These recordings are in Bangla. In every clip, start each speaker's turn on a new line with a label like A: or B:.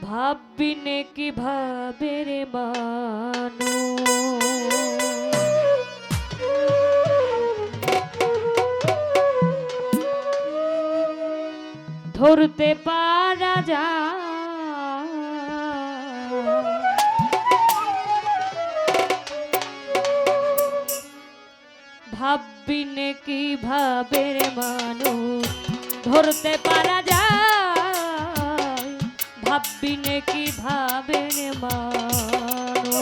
A: ভাববিনে কিভাবে রে মানুষ ধরতে পারা যায় ভাববিনে কিভাবে রে মানুষ ধরতে পারা যায় ভাববিনে কিভাবে রে মানুষ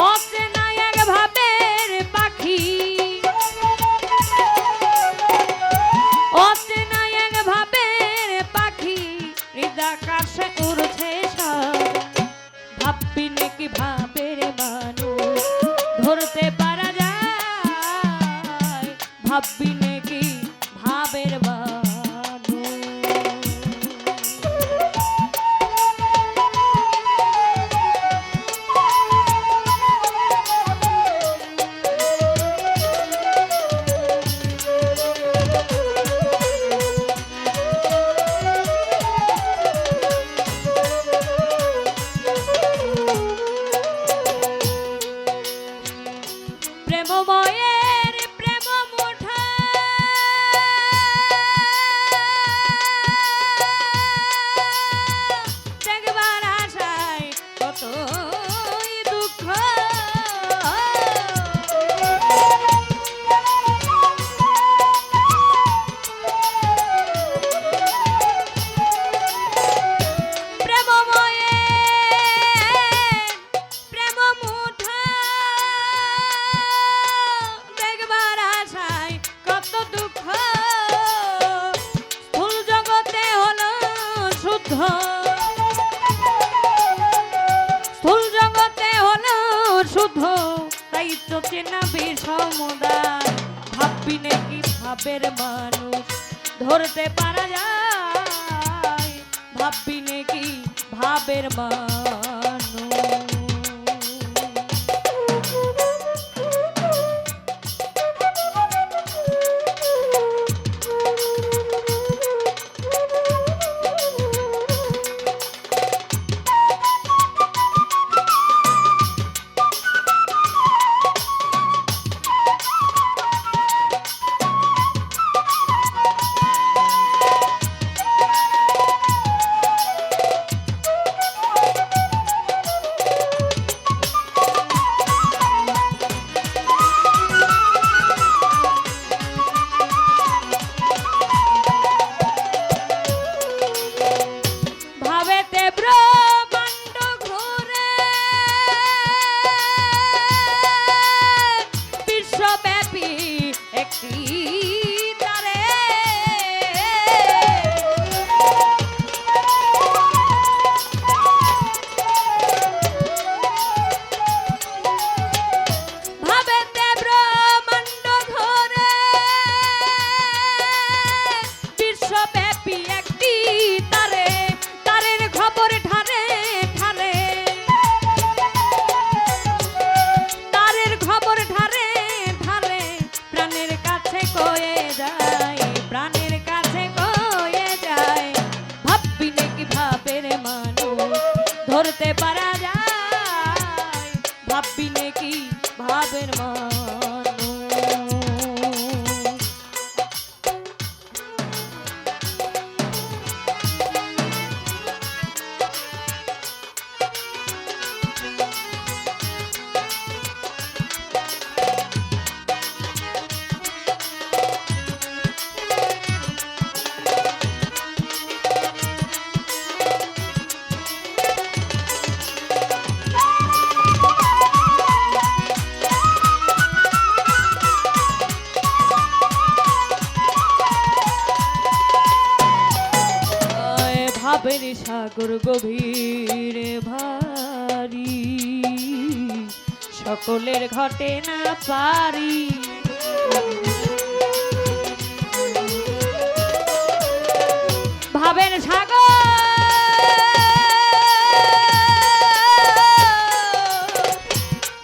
A: অচেনা এক ভাবের পাখি অচেনা এক ভাবের পাখি হৃদাকাশে উড়ছে ভাববিনে কিভাবে রে মানুষ ধরতে পারা যায় ভাববিনে কি ভাবের প্রেমময়ের প্রেম মুঠা দেখবার আশায় কতই দুঃখ স্থূল জগতে হলো শুদ্ধ তাই তো চেনা বিষমদায় ভাববিনে কি ভাবের মানুষ ধরতে পারা যায় ভাববিনে কি ভাবের মানুষ ধরতে পারা যায় ভাববিনে কি ভাবের ভাবের সাগর গভীর ভারী সকলের ঘটে না পারি ভাবের সাগর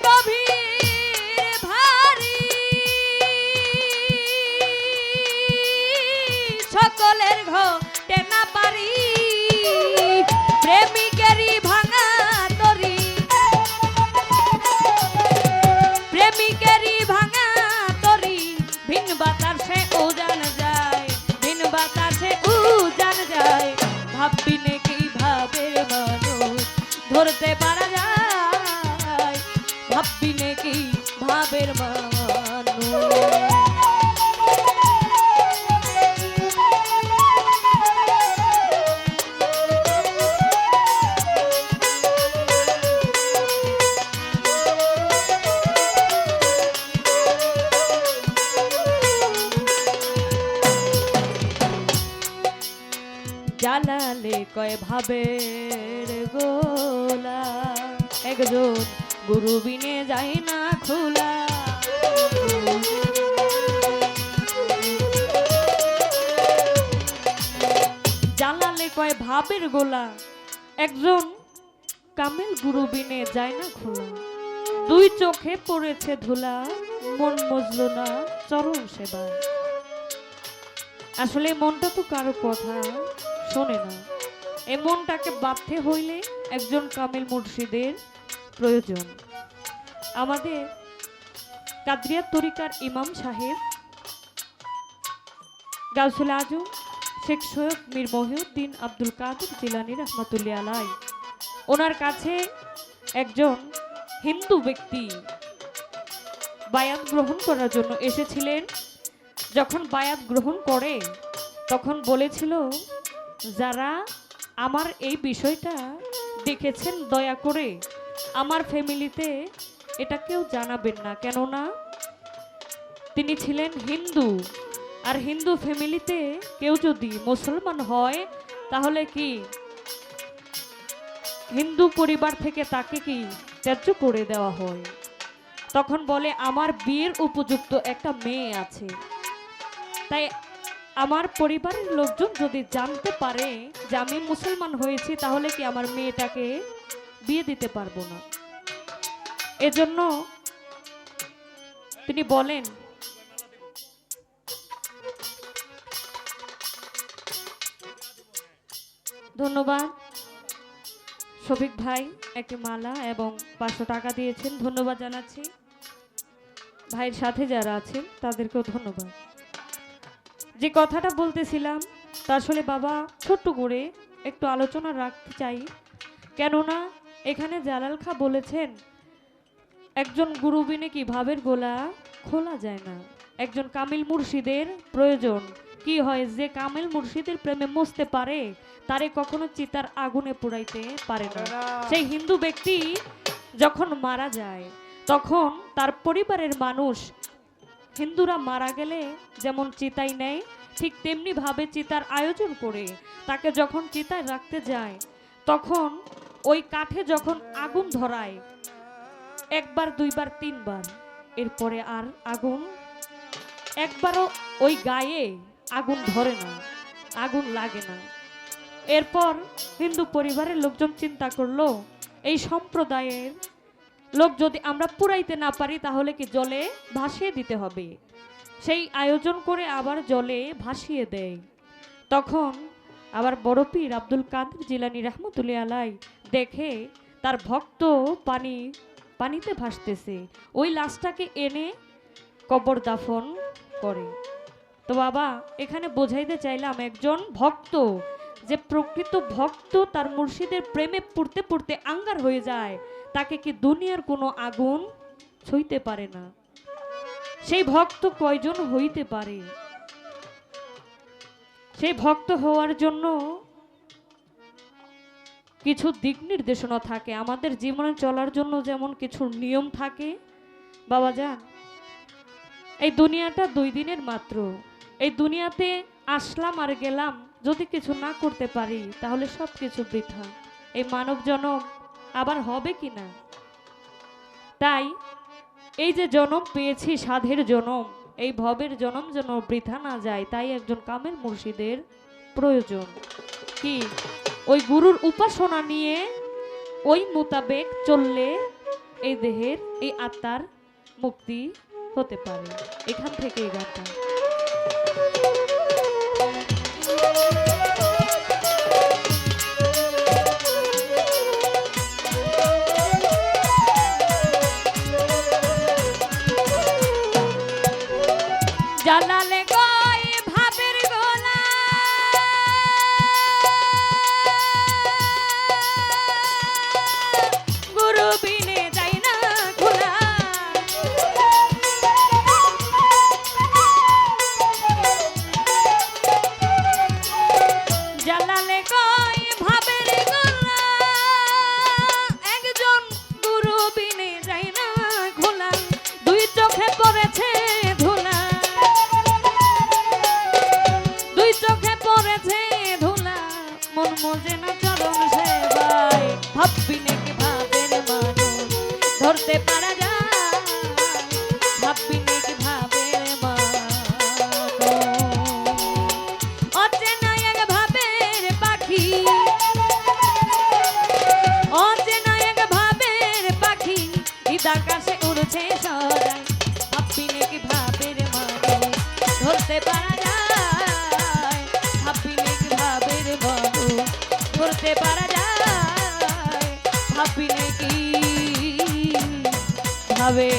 A: গভীর ভারী সকলের ঘটে না পারি প্রেমিকেরই ভাঙা তরি, প্রেমিকেরই ভাঙা তরি, ভিন বাতাসে উজান যায়, ভিন বাতাসে উজান যায়। ভাববি নাকি ভাবের মানুষ ধরতে পারা যায়, ভাববি নাকি ভাবের মানুষ। জালালে কয় ভাবের গোলা, একজন গুরু বিনে যায় না খোলা। জালালে কয় ভাবের গোলা, একজন কামেল গুরু বিনে যায় না খোলা। দুই চোখে পড়েছে ধুলা, মন মজলো না চরণ সেবায়। আসলে মনটা তো কারো কথা শোনে না, এই মনটাকে বাঁধতে হইলে একজন কামেল মুর্শিদের প্রয়োজন। আমাদের কাদরিয়া তরিকার ইমাম সাহেব গাউসুল আজম শেখ সৈয়দ মীর মহিউদ্দিন আব্দুল কাদের জিলানী রহমাতুল্লাহ আলাই, ওনার কাছে একজন হিন্দু ব্যক্তি বায়াত গ্রহণ করার জন্য এসেছিলেন। যখন বায়াত গ্রহণ করে তখন বলেছিল, যারা আমার এই বিষয়টা দেখেছেন দয়া করে আমার ফ্যামিলিতে এটা কেউ জানাবেন না, কেননা তিনি ছিলেন হিন্দু, আর হিন্দু ফ্যামিলিতে কেউ যদি মুসলমান হয় তাহলে কি হিন্দু পরিবার থেকে তাকে কি ত্যায্য করে দেওয়া হয়। তখন বলে, আমার বিয়ের উপযুক্ত একটা মেয়ে আছে, তাই আমার পরিবারের লোকজন যদি জানতে পারে যে আমি মুসলমান হয়েছি তাহলে কি আমার মেয়েটাকে বিয়ে দিতে পারবো না। এজন্য তিনি বলেন, ধন্যবাদ শফিক ভাই, একটি মালা এবং 500 টাকা দিয়েছেন, ধন্যবাদ জানাচ্ছি। ভাইয়ের সাথে যারা আছেন তাদেরকেও ধন্যবাদ। যে কথাটা বলতেছিলাম তা আসলে বাবা ছোট্ট করে একটু আলোচনা রাখতে চাই, কেননা এখানে জালাল খা বলেছেন একজন গুরু বিনে কি ভাবের গোলা খোলা যায় না, একজন কামিল মুর্শিদের প্রয়োজন। কি হয়, যে কামিল মুর্শিদের প্রেমে মস্তে পারে তারে কখনো চিতার আগুনে পোড়াইতে পারে না। সেই হিন্দু ব্যক্তি যখন মারা যায় তখন তার পরিবারের মানুষ, হিন্দুরা মারা গেলে যেমন চিতাই নেয় ঠিক তেমনি ভাবে চিতার আয়োজন করে তাকে যখন চিতায় রাখতে যায় তখন ওই কাঠে যখন আগুন ধরায় একবার, দুইবার, তিনবার, এরপরে আর আগুন একবারও ওই গায়ে আগুন ধরে না, আগুন লাগে না। এরপর হিন্দু পরিবারের লোকজন চিন্তা করলো, এই সম্প্রদায়ের লোক যদি আমরা পুরাইতে না পারি তাহলে কি জলে ভাসিয়ে দিতে হবে। সেই আয়োজন করে আবার জলে ভাসিয়ে দেয়। তখন আবার বড় পীর আব্দুল কাদের জিলানী রহমতুল্লাহ আলাই দেখে তার ভক্ত পানিতে ভাসতেছে, ওই লাশটাকে এনে কবর দাফন করে। তো বাবা এখানে বোঝাইতে চাইলাম, একজন ভক্ত যে প্রকৃত ভক্ত তার মুর্শিদের প্রেমে পড়তে পড়তে আঙ্গার হয়ে যায়, তাকে কি দুনিয়ার কোনো আগুন ছুঁইতে পারে না। সেই ভক্ত কয়জন হইতে পারে? সেই ভক্ত হওয়ার জন্য কিছু দিক নির্দেশনা থাকে, আমাদের জীবনে চলার জন্য যেমন কিছু নিয়ম থাকে। বাবা যান, এই দুনিয়াটা 2 দিনের মাত্র, এই দুনিয়াতে আসলাম আর গেলাম, যদি কিছু না করতে পারি তাহলে সব কিছু বৃথা। এই মানব জনম আবার হবে কি না? তাই এই যে জনম পেয়েছি সাধের জনম, এই ভবের জনম যেন বৃথা না যায়, তাই একজন কামেল মুর্শিদের প্রয়োজন। কি ওই গুরুর উপাসনা নিয়ে ওই মোতাবেক চললে এই দেহের এই আত্মার মুক্তি হতে পারে। এখান থেকে এই গানটা। ভাববি নাকি ভাবের মানুষ ধরতে পারা যায়, ভাববি নাকি ভাবের মানুষ। অচেনা এক ভাবের পাখি, অচেনা এক ভাবের পাখি ঈদ আকাশে উড়ছে সদাই, ভাববি নাকি ভাবের মানুষ ধরতে পারা যায়, ভাববি নাকি ভাবের মানুষ ধরতে পারা যায়, ভাববি নাকি ভাবে